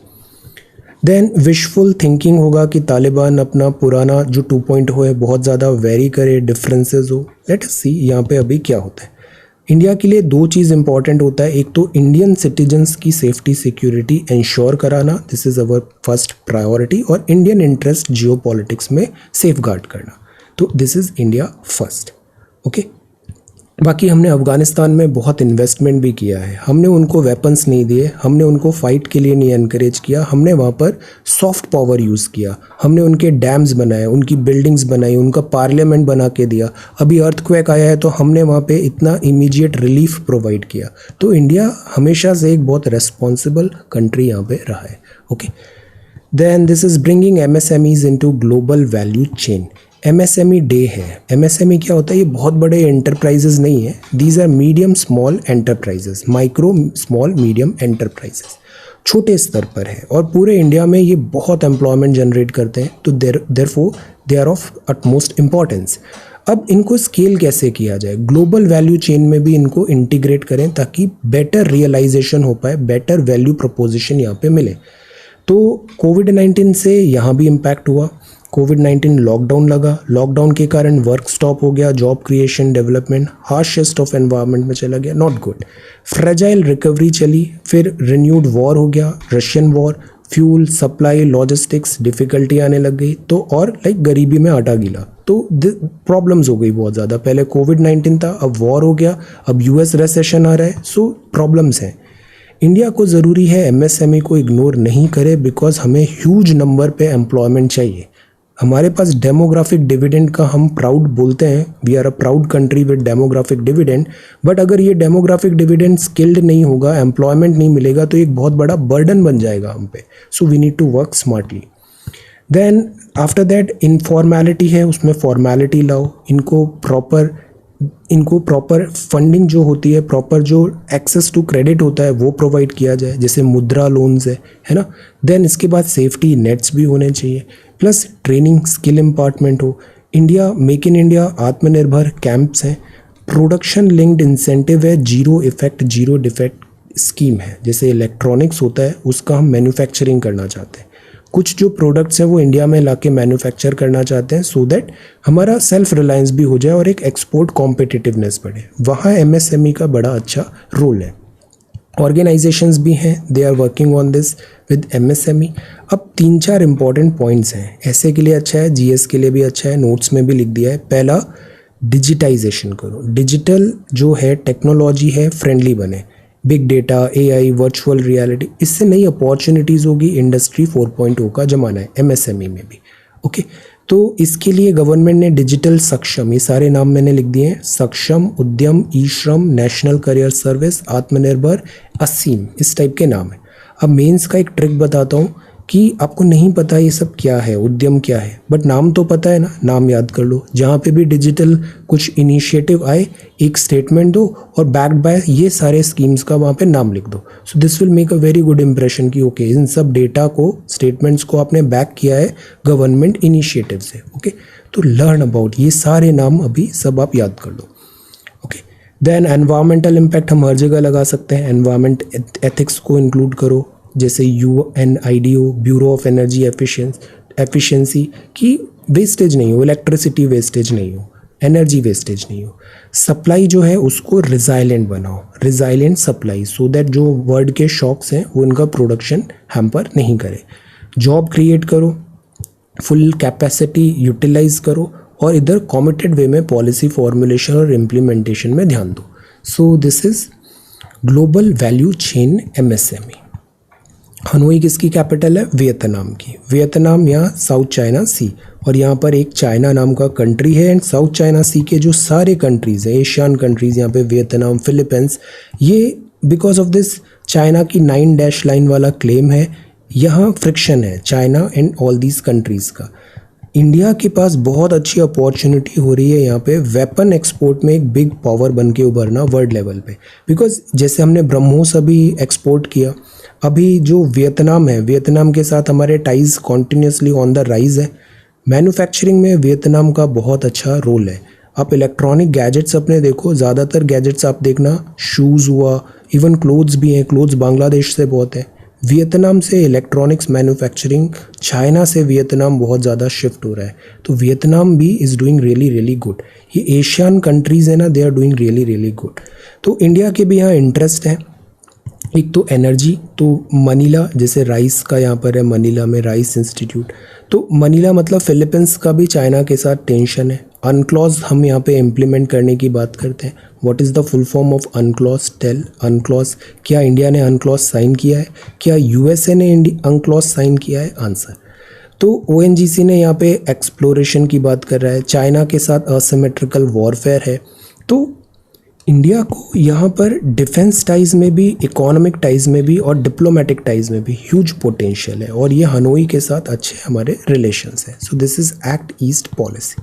Then wishful thinking होगा कि तालिबान अपना पुराना जो 2.0 है बहुत ज़्यादा वेरी करे, डिफरेंसेस हो। लेट अस सी यहाँ पे अभी क्या होता है। इंडिया के लिए दो चीज़ इंपॉर्टेंट होता है, एक तो इंडियन सिटीजन्स की सेफ्टी सिक्योरिटी इंश्योर कराना, this is our first priority, और इंडियन इंटरेस्ट जियो पॉलिटिक्स में सेफ गार्ड करना। तो this is India first. Okay, बाकी हमने अफ़गानिस्तान में बहुत इन्वेस्टमेंट भी किया है। हमने उनको वेपन्स नहीं दिए, हमने उनको फाइट के लिए नहीं एनकरेज किया, हमने वहाँ पर सॉफ्ट पावर यूज़ किया। हमने उनके डैम्स बनाए, उनकी बिल्डिंग्स बनाई, उनका पार्लियामेंट बना के दिया। अभी अर्थक्वेक आया है तो हमने वहाँ पे इतना इमीडिएट रिलीफ प्रोवाइड किया। तो इंडिया हमेशा से एक बहुत रेस्पॉन्सिबल कंट्री यहाँ पे रहा है। Okay, then this is bringing MSMEs into global value chain. MSME day है। MSME क्या होता है? ये बहुत बड़े एंटरप्राइजेज नहीं है, these are medium small enterprises, micro small medium enterprises, छोटे स्तर पर है और पूरे इंडिया में ये बहुत एम्प्लॉयमेंट जनरेट करते हैं, तो therefore they are of utmost importance. अब इनको स्केल कैसे किया जाए? ग्लोबल वैल्यू चेन में भी इनको इंटीग्रेट करें ताकि बेटर रियलाइजेशन हो पाए, बेटर वैल्यू प्रपोजिशन यहाँ पे मिले। तो कोविड-19 से यहाँ भी इम्पैक्ट हुआ। कोविड-19 लॉकडाउन लगा, लॉकडाउन के कारण वर्क स्टॉप हो गया, job creation development harshest of environment में चला गया, नॉट गुड। फ्रेजाइल रिकवरी चली, फिर रिन्यूड वॉर हो गया, Russian war, fuel supply logistics difficulty आने लग गई, तो और गरीबी में आटा गीला, तो प्रॉब्लम्स हो गई बहुत ज़्यादा। पहले कोविड-19 था, अब वॉर हो गया, अब US रेसेशन आ रहा है, सो प्रॉब्लम्स हैं। इंडिया को ज़रूरी है MSME को इग्नोर नहीं करे, बिकॉज हमें ह्यूज नंबर पे एम्प्लॉयमेंट चाहिए। हमारे पास डेमोग्राफिक डिविडेंड का हम प्राउड बोलते हैं, we are a proud country with demographic dividend, but अगर ये डेमोग्राफिक डिविडेंड स्किल्ड नहीं होगा, एम्प्लॉयमेंट नहीं मिलेगा, तो एक बहुत बड़ा बर्डन बन जाएगा हम पे। So we need to work smartly. Then after that informality है, उसमें फॉर्मेलिटी लाओ, इनको प्रॉपर फंडिंग जो होती है, प्रॉपर जो एक्सेस टू क्रेडिट होता है वो प्रोवाइड किया जाए, जैसे मुद्रा लोन्स है ना। देन इसके बाद सेफ्टी नेट्स भी होने चाहिए, प्लस ट्रेनिंग स्किल इम्पार्टमेंट हो। इंडिया मेक इन इंडिया आत्मनिर्भर कैंप्स हैं, प्रोडक्शन लिंक्ड इंसेंटिव है, zero effect zero defect scheme है। जैसे इलेक्ट्रॉनिक्स होता है, उसका हम मैन्युफैक्चरिंग करना चाहते हैं, कुछ जो प्रोडक्ट्स हैं वो इंडिया में लाके मैन्युफैक्चर करना चाहते हैं, सो दैट हमारा सेल्फ रिलायंस भी हो जाए और एक एक्सपोर्ट कॉम्पिटिटिवनेस बढ़े। वहाँ MSME का बड़ा अच्छा रोल है। ऑर्गेनाइजेशंस भी हैं, they are working on this with MSME। अब 3-4 इंपॉर्टेंट पॉइंट्स हैं, ऐसे के लिए अच्छा है, GS के लिए भी अच्छा है, नोट्स में भी लिख दिया है। पहला, डिजिटाइजेशन करो, डिजिटल जो है टेक्नोलॉजी है फ्रेंडली बने, big data, AI, virtual reality, इससे नई अपॉर्चुनिटीज़ होगी। इंडस्ट्री 4.0 का ज़माना है MSME में भी। ओके, तो इसके लिए गवर्नमेंट ने डिजिटल सक्षम, ये सारे नाम मैंने लिख दिए हैं, सक्षम, उद्यम, ई-श्रम, नेशनल करियर सर्विस, आत्मनिर्भर, असीम, इस टाइप के नाम है। अब मेंस का एक ट्रिक बताता हूँ कि आपको नहीं पता ये सब क्या है, उद्यम क्या है, बट नाम तो पता है ना, नाम याद कर लो। जहाँ पे भी डिजिटल कुछ इनिशिएटिव आए, एक स्टेटमेंट दो और बैक्ड बाय ये सारे स्कीम्स का वहाँ पे नाम लिख दो। So this will make a very good impression कि ओके, इन सब डेटा को, स्टेटमेंट्स को आपने बैक किया है गवर्नमेंट इनिशिएटिव से। ओके, तो लर्न अबाउट ये सारे नाम अभी सब आप याद कर लो। ओके, देन एनवायरमेंटल इम्पैक्ट हम हर जगह लगा सकते हैं, एनवायरमेंट एथिक्स को इंक्लूड करो, जैसे UNIDO, bureau of energy efficiency, की वेस्टेज नहीं हो, इलेक्ट्रिसिटी वेस्टेज नहीं हो, एनर्जी वेस्टेज नहीं हो। सप्लाई जो है उसको रिजाइलेंट बनाओ, रिजाइलेंट सप्लाई, सो दैट जो वर्ल्ड के शॉक्स हैं वो इनका प्रोडक्शन हैम्पर नहीं करे। जॉब क्रिएट करो, फुल कैपेसिटी यूटिलाइज करो, और इधर कॉमिटेड वे में पॉलिसी फॉर्मुलेशन और इम्प्लीमेंटेशन में ध्यान दो। सो this is global value chain MSME। Hanoi किसकी कैपिटल है? वियतनाम की। वियतनाम यहाँ साउथ चाइना सी, और यहाँ पर एक चाइना नाम का कंट्री है, एंड साउथ चाइना सी के जो सारे कंट्रीज़ हैं, एशियन कंट्रीज़, यहाँ पे वियतनाम, फिलीपींस, ये बिकॉज ऑफ दिस चाइना की 9 डैश लाइन वाला क्लेम है, यहाँ फ्रिक्शन है China and all these countries का। इंडिया के पास बहुत अच्छी अपॉर्चुनिटी हो रही है यहाँ पे वेपन एक्सपोर्ट में, एक बिग पावर बन के उभरना वर्ल्ड लेवल पे, बिकॉज जैसे हमने ब्रह्मोस अभी एक्सपोर्ट किया, अभी जो वियतनाम है, वियतनाम के साथ हमारे ties continuously on the rise है। मैन्युफैक्चरिंग में वियतनाम का बहुत अच्छा रोल है। आप इलेक्ट्रॉनिक गैजेट्स अपने देखो, ज़्यादातर गैजेट्स आप देखना, शूज़ हुआ, इवन क्लोथ्स भी हैं, क्लोथ्स बांग्लादेश से बहुत हैं। वियतनाम से इलेक्ट्रॉनिक्स मैन्युफैक्चरिंग, चाइना से वियतनाम बहुत ज़्यादा शिफ्ट हो रहा है, तो वियतनाम भी is doing really really good. ये एशियन कंट्रीज़ है ना, they are doing really really good. तो इंडिया के भी यहाँ इंटरेस्ट है। एक तो एनर्जी, तो मनीला, जैसे राइस का यहाँ पर है, मनीला में राइस इंस्टीट्यूट, तो मनीला मतलब फिलीपींस का भी चाइना के साथ टेंशन है। अनक्लॉज हम यहाँ पे इम्प्लीमेंट करने की बात करते हैं। What is the full form of UNCLOS? Tell UNCLOS. क्या इंडिया ने अनक्लॉज साइन किया है? क्या USA ने अनक्लॉज साइन किया है? आंसर। तो ONGC ने यहाँ पे एक्सप्लोरेशन की बात कर रहा है, चाइना के साथ असिमेट्रिकल वॉरफेयर है। तो इंडिया को यहाँ पर डिफेंस टाइज में भी, इकोनॉमिक टाइज में भी और डिप्लोमेटिक टाइज में भी ह्यूज पोटेंशियल है और ये हनोई के साथ अच्छे हमारे रिलेशंस हैं। So this is act east policy.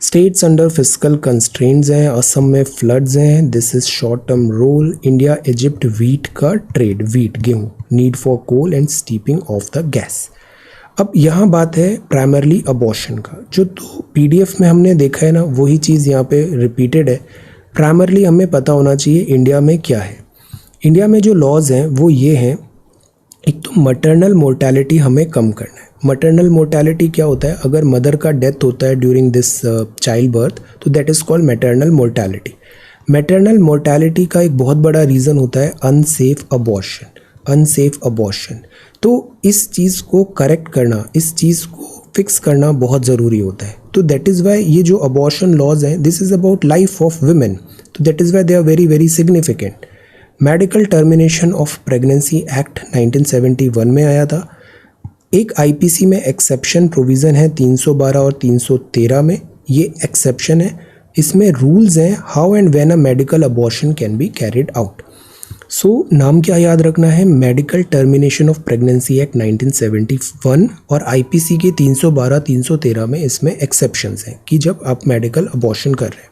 States under physical constraints हैं, असम में फ्लड्स हैं, this is short term role. India Egypt wheat का ट्रेड, वीट गेहूँ, need for coal and steeping of the gas. अब यहाँ बात है प्राइमरली अबॉर्शन का, जो तो पीडीएफ में हमने देखा है ना वही चीज़ यहाँ पे रिपीटेड है। प्राइमरली हमें पता होना चाहिए इंडिया में क्या है। इंडिया में जो लॉज हैं वो ये हैं, एक तो मटर्नल मोर्टेलिटी हमें कम करना है। मटर्नल मोर्टेलिटी क्या होता है, अगर मदर का डेथ होता है ड्यूरिंग दिस चाइल्ड बर्थ तो that is called maternal mortality. Maternal mortality का एक बहुत बड़ा रीज़न होता है अनसेफ अबॉर्शन, अनसेफ अबॉर्शन। तो इस चीज़ को करेक्ट करना, इस चीज़ को फिक्स करना बहुत ज़रूरी होता है। तो दैट इज़ वाई ये जो अबॉर्शन लॉज हैं, this is about life of women, तो that is why they are very very significant. Medical termination of pregnancy act 1971 में आया था। एक आईपीसी में एक्सेप्शन प्रोविज़न है 312 और 313 में, ये एक्सेप्शन है। इसमें रूल्स हैं how and when a medical abortion can be carried out. So नाम क्या याद रखना है, medical termination of pregnancy act 1971 और आईपीसी के 312 313 में इसमें एक्सेप्शंस हैं कि जब आप मेडिकल अबॉर्शन कर रहे हैं।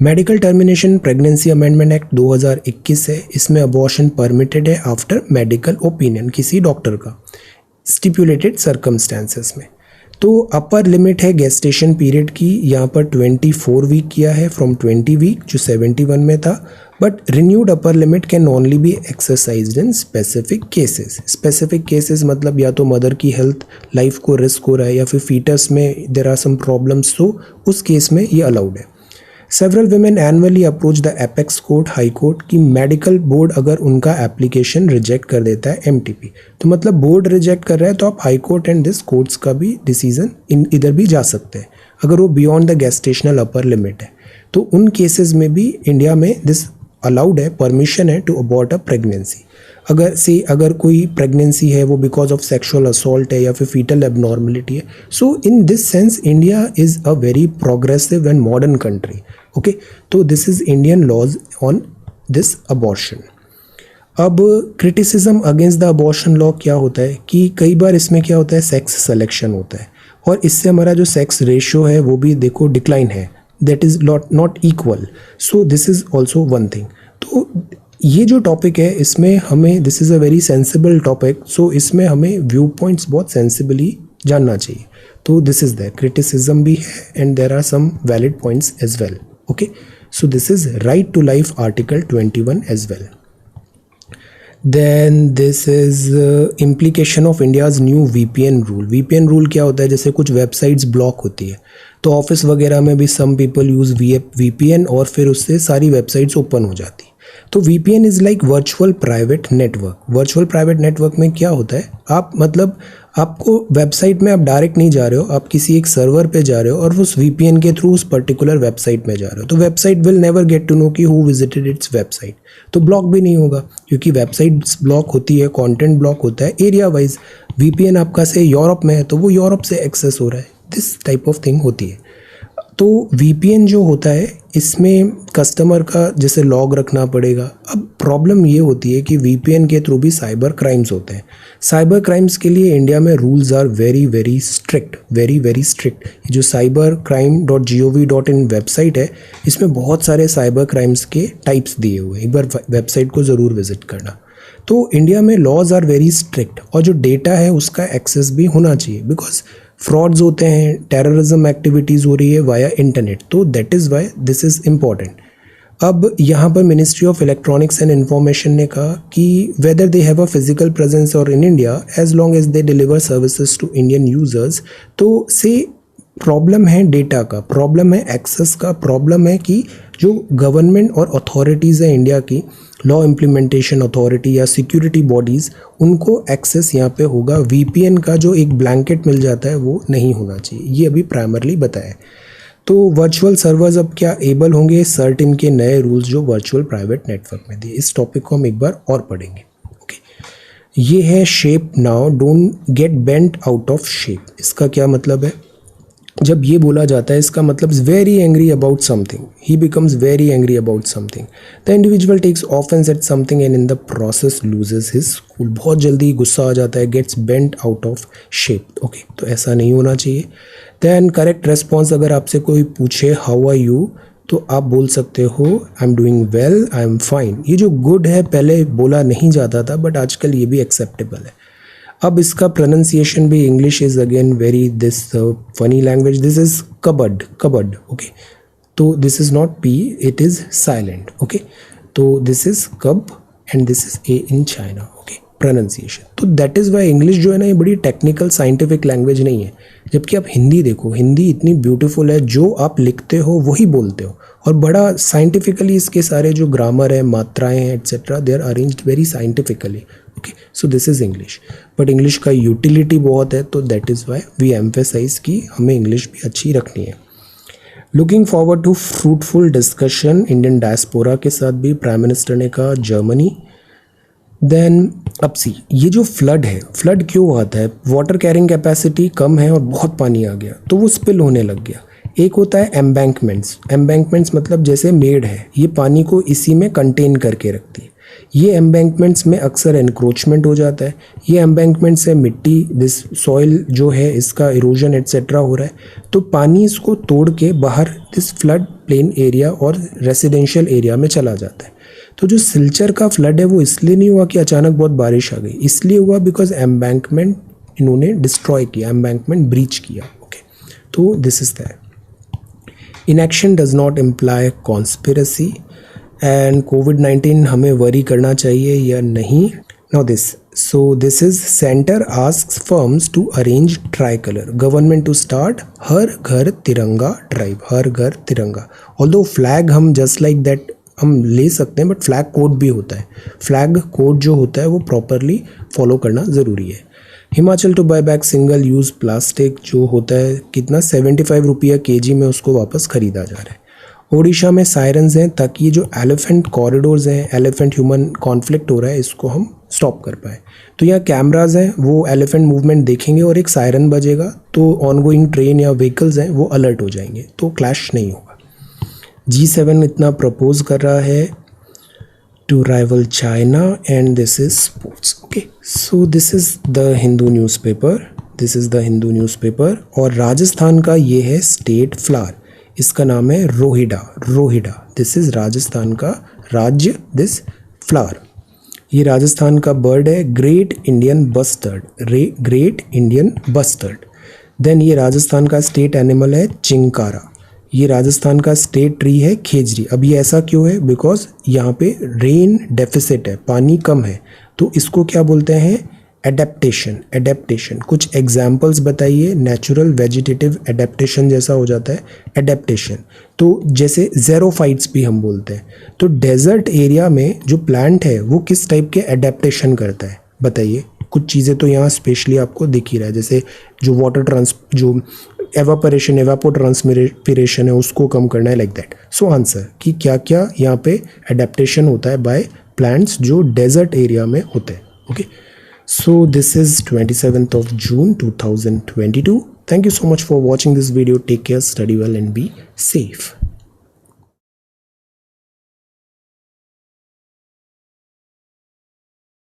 Medical termination pregnancy amendment act 2021 है, इसमें अबॉर्शन परमिटेड है आफ्टर मेडिकल ओपिनियन किसी डॉक्टर का, स्टिपुलेटेड सर्कमस्टेंसेस में। तो अपर लिमिट है गेस्टेशन पीरियड की, यहाँ पर 24 वीक किया है फ्रॉम 20 वीक जो 71 में था। But renewed upper limit can only B exercised in specific cases. Specific cases मतलब या तो मदर की हेल्थ, लाइफ को रिस्क हो रहा है, या फिर फीटस में देर आर सम प्रॉब्लम्स, तो उस केस में ये अलाउड है। Several women annually approach the apex court, high court की मेडिकल बोर्ड अगर उनका एप्लीकेशन रिजेक्ट कर देता है एमटीपी, तो मतलब बोर्ड रिजेक्ट कर रहा है तो आप high court and this courts का भी डिसीजन इधर भी जा सकते हैं अगर वो beyond the gestational upper limit है। तो उन केसेस में भी इंडिया में दिस अलाउड है, परमिशन है टू अबॉर्ट अ प्रेगनेंसी। अगर कोई प्रेगनेंसी है वो बिकॉज ऑफ सेक्सुअल असॉल्ट है या फिर फीटल एबनॉर्मलिटी है। So in this sense India is a very progressive and modern country. Okay, तो this is Indian laws on this abortion. अब criticism against the abortion law क्या होता है कि कई बार इसमें क्या होता है, सेक्स सिलेक्शन होता है और इससे हमारा जो सेक्स रेशियो है वो भी देखो डिक्लाइन है, that is not equal. So this is also one thing. तो ये जो टॉपिक है इसमें हमें, this is a very sensible topic, so इसमें हमें व्यू पॉइंट्स बहुत सेंसिबली जानना चाहिए। तो दिस इज़ द क्रिटिसिज्म भी है and there are some valid points as well. Okay, so this is right to life article 21 as well. Then this is implication of India's new VPN rule. VPN rule क्या होता है, जैसे कुछ websites block होती है तो office वगैरह में भी सम पीपल यूज़ VPN और फिर उससे सारी वेबसाइट्स ओपन हो जाती है। तो VPN is like virtual private network. Virtual private network में क्या होता है, आप मतलब आपको वेबसाइट में आप डायरेक्ट नहीं जा रहे हो, आप किसी एक सर्वर पे जा रहे हो और उस VPN के थ्रू उस पर्टिकुलर वेबसाइट में जा रहे हो। तो website will never get to know कि हु विजिटेड इट्स वेबसाइट, तो ब्लॉक भी नहीं होगा क्योंकि वेबसाइट ब्लॉक होती है, कंटेंट ब्लॉक होता है एरिया वाइज। VPN आपका से यूरोप में है तो वो यूरोप से एक्सेस हो रहा है, दिस टाइप ऑफ थिंग होती है। तो VPN जो होता है इसमें कस्टमर का जैसे लॉग रखना पड़ेगा। अब प्रॉब्लम ये होती है कि VPN के थ्रू भी साइबर क्राइम्स होते हैं। साइबर क्राइम्स के लिए इंडिया में rules are very very strict, very very strict. जो cybercrime.gov.in वेबसाइट है इसमें बहुत सारे साइबर क्राइम्स के टाइप्स दिए हुए हैं, एक बार वेबसाइट को ज़रूर विजिट करना। तो इंडिया में लॉज आर वेरी स्ट्रिक्ट और जो डेटा है उसका एक्सेस भी होना चाहिए बिकॉज फ्रॉड्स होते हैं, टेररिज्म एक्टिविटीज़ हो रही है वाया इंटरनेट, तो that is why this is important. अब यहाँ पर ministry of electronics and information ने कहा कि whether they have a physical presence और in India as long as they deliver services to Indian users. तो से प्रॉब्लम है डेटा का, प्रॉब्लम है एक्सेस का, प्रॉब्लम है कि जो गवर्नमेंट और अथॉरिटीज़ है इंडिया की, लॉ इम्प्लीमेंटेशन अथॉरिटी या सिक्योरिटी बॉडीज़, उनको एक्सेस यहाँ पे होगा। VPN का जो एक ब्लैंकेट मिल जाता है वो नहीं होना चाहिए, ये अभी प्राइमरली बताया। तो वर्चुअल सर्वर्स अब क्या एबल होंगे, सर्टिन के नए रूल्स जो वर्चुअल प्राइवेट नेटवर्क में दिए। इस टॉपिक को हम एक बार और पढ़ेंगे। ओके, ये है shape now, don't get bent out of shape. इसका क्या मतलब है, जब ये बोला जाता है इसका मतलब very angry about something, he becomes very angry about something. The individual takes offence at something and in the process loses his cool, बहुत जल्दी गुस्सा आ जाता है, gets bent out of shape. Okay, तो ऐसा नहीं होना चाहिए। देन करेक्ट रेस्पॉन्स, अगर आपसे कोई पूछे हाउ आर यू तो आप बोल सकते हो I am doing well, I am fine. ये जो गुड है पहले बोला नहीं जाता था बट आजकल ये भी एक्सेप्टेबल है। अब इसका प्रोनाउंसिएशन भी, English is again very this funny language, this is cupboard, cupboard. Okay, तो this is not P, it is silent. Okay, तो this is cub and this is a in China. Okay, pronunciation. तो that is why English जो है ना ये बड़ी technical scientific language नहीं है। जबकि आप हिंदी देखो, हिंदी इतनी ब्यूटीफुल है, जो आप लिखते हो वही बोलते हो, और बड़ा साइंटिफिकली इसके सारे जो ग्रामर है, मात्राएं हैं etcetera, they are arranged very scientifically. Okay, so this is English. But English का यूटिलिटी बहुत है, तो that is why we emphasise कि हमें इंग्लिश भी अच्छी रखनी है। Looking forward to fruitful discussion Indian diaspora के साथ भी प्राइम मिनिस्टर ने कहा, जर्मनी। देन अब सी, ये जो फ्लड है, फ्लड क्यों आता है? वाटर कैरिंग कैपेसिटी कम है और बहुत पानी आ गया तो वो स्पिल होने लग गया। एक होता है एम्बैंकमेंट्स, एम्बैंकमेंट्स मतलब जैसे मेड है, ये पानी को इसी में कंटेन करके रखती है। ये एम्बैंकमेंट्स में अक्सर एनक्रोचमेंट हो जाता है, ये एम्बैंकमेंट से मिट्टी, दिस सॉइल जो है इसका इरोजन एट्सेट्रा हो रहा है, तो पानी इसको तोड़ के बाहर दिस फ्लड प्लेन एरिया और रेसिडेंशियल एरिया में चला जाता है। तो जो सिलचर का फ्लड है वो इसलिए नहीं हुआ कि अचानक बहुत बारिश आ गई, इसलिए हुआ बिकॉज एम्बैंकमेंट इन्होंने डिस्ट्रॉय किया, एम्बैंकमेंट ब्रीच किया। ओके, तो this is that. Inaction does not imply conspiracy and कोविड-19 हमें वरी करना चाहिए या नहीं। Now this, so this is centre asks firms to arrange tricolour, government to start Har Ghar Tiranga drive, Har Ghar Tiranga. Although flag हम just like that हम ले सकते हैं, बट फ्लैग कोड भी होता है, फ्लैग कोड जो होता है वो प्रॉपरली फॉलो करना ज़रूरी है। Himachal to buy back single use plastic जो होता है, कितना 75 रुपया kg में उसको वापस ख़रीदा जा रहा है। ओडिशा में सायरन्स हैं ताकि ये जो एलिफेंट कॉरिडोर्स हैं, एलिफेंट ह्यूमन कॉन्फ्लिक्ट हो रहा है, इसको हम स्टॉप कर पाए। तो यहाँ कैमराज हैं, वो एलिफेंट मूवमेंट देखेंगे और एक सायरन बजेगा तो ऑनगोइंग ट्रेन या व्हीकल्स हैं वो अलर्ट हो जाएंगे, तो क्लैश नहीं होगा। G7 इतना प्रपोज कर रहा है to rival China and this is sports. Okay, so this is the Hindu newspaper, this is the Hindu newspaper. और राजस्थान का ये है स्टेट फ्लावर, इसका नाम है रोहिडा, रोहिडा। दिस इज राजस्थान का राज्य दिस फ्लावर। ये राजस्थान का बर्ड है, great Indian bustard, great Indian bustard. Then ये राजस्थान का स्टेट एनिमल है चिंकारा। ये राजस्थान का स्टेट ट्री है खेजरी। अब ये ऐसा क्यों है? बिकॉज यहाँ पे रेन डेफिसिट है, पानी कम है, तो इसको क्या बोलते हैं? Adaptation, adaptation. कुछ एग्जाम्पल्स बताइए, नेचुरल वेजिटेटिव एडेप्टेशन जैसा हो जाता है एडेप्टेशन। तो जैसे ज़ेरोफाइट्स भी हम बोलते हैं। तो डेजर्ट एरिया में जो प्लांट है वो किस टाइप के एडेप्टेशन करता है बताइए? कुछ चीज़ें तो यहाँ स्पेशली आपको दिख ही रहा है, जैसे जो वाटर जो एवापोरेशन, एवापोट्रांसपिरेशन है उसको कम करना है, लाइक दैट। सो आंसर कि क्या क्या यहाँ पे एडेप्टेशन होता है बाय प्लांट्स जो डेजर्ट एरिया में होते हैं। Okay, so this is 27th of June 2022. Thank you so much for watching this video. Take care, study well and be safe.